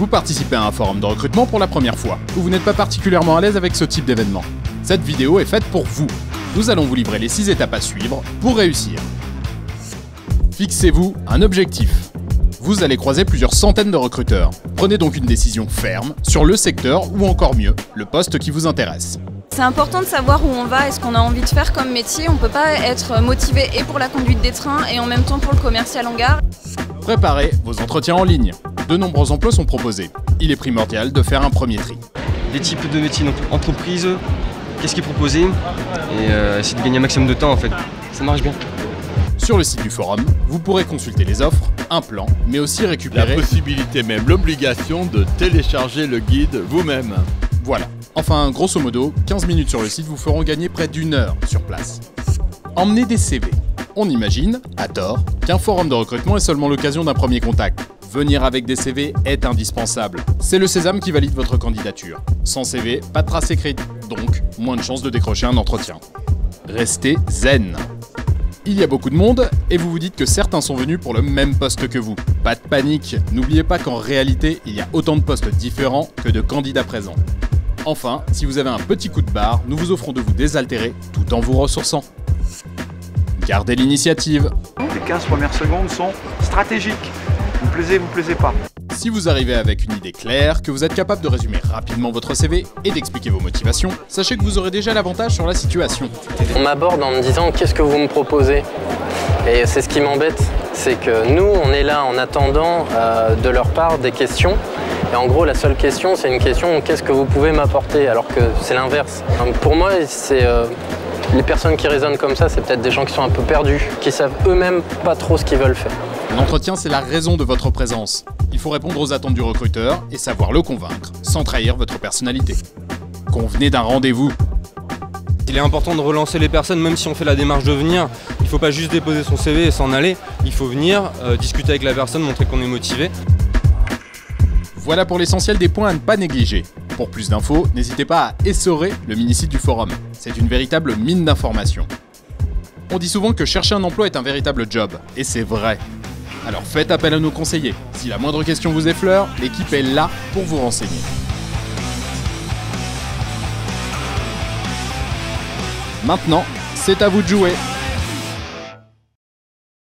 Vous participez à un forum de recrutement pour la première fois, ou vous n'êtes pas particulièrement à l'aise avec ce type d'événement. Cette vidéo est faite pour vous. Nous allons vous livrer les 6 étapes à suivre pour réussir. Fixez-vous un objectif. Vous allez croiser plusieurs centaines de recruteurs. Prenez donc une décision ferme sur le secteur ou encore mieux, le poste qui vous intéresse. C'est important de savoir où on va et ce qu'on a envie de faire comme métier. On ne peut pas être motivé et pour la conduite des trains et en même temps pour le commercial en gare. Préparez vos entretiens en ligne. De nombreux emplois sont proposés. Il est primordial de faire un premier tri. Des types de métiers, donc entreprise, qu'est-ce qui est proposé et essayer de gagner un maximum de temps en fait. Ça marche bien. Sur le site du forum, vous pourrez consulter les offres, un plan, mais aussi récupérer la possibilité, même l'obligation de télécharger le guide vous-même. Voilà. Enfin, grosso modo, 15 minutes sur le site vous feront gagner près d'1 heure sur place. Emmenez des CV. On imagine, à tort, qu'un forum de recrutement est seulement l'occasion d'un premier contact. Venir avec des CV est indispensable. C'est le sésame qui valide votre candidature. Sans CV, pas de trace écrite, donc moins de chances de décrocher un entretien. Restez zen. Il y a beaucoup de monde, et vous vous dites que certains sont venus pour le même poste que vous. Pas de panique, n'oubliez pas qu'en réalité, il y a autant de postes différents que de candidats présents. Enfin, si vous avez un petit coup de barre, nous vous offrons de vous désaltérer tout en vous ressourçant. Gardez l'initiative. Les 15 premières secondes sont stratégiques. Vous plaisez pas. Si vous arrivez avec une idée claire, que vous êtes capable de résumer rapidement votre CV et d'expliquer vos motivations, sachez que vous aurez déjà l'avantage sur la situation. On m'aborde en me disant « qu'est-ce que vous me proposez ?» Et c'est ce qui m'embête, c'est que nous, on est là en attendant de leur part des questions. Et en gros, la seule question, c'est une question « qu'est-ce que vous pouvez m'apporter ?» alors que c'est l'inverse. Pour moi, c'est les personnes qui raisonnent comme ça, c'est peut-être des gens qui sont un peu perdus, qui savent eux-mêmes pas trop ce qu'ils veulent faire. L'entretien, c'est la raison de votre présence. Il faut répondre aux attentes du recruteur et savoir le convaincre, sans trahir votre personnalité. Convenez d'un rendez-vous. Il est important de relancer les personnes, même si on fait la démarche de venir. Il ne faut pas juste déposer son CV et s'en aller. Il faut venir, discuter avec la personne, montrer qu'on est motivé. Voilà pour l'essentiel des points à ne pas négliger. Pour plus d'infos, n'hésitez pas à essorer le mini-site du forum. C'est une véritable mine d'informations. On dit souvent que chercher un emploi est un véritable job, et c'est vrai. Alors faites appel à nos conseillers. Si la moindre question vous effleure, l'équipe est là pour vous renseigner. Maintenant, c'est à vous de jouer.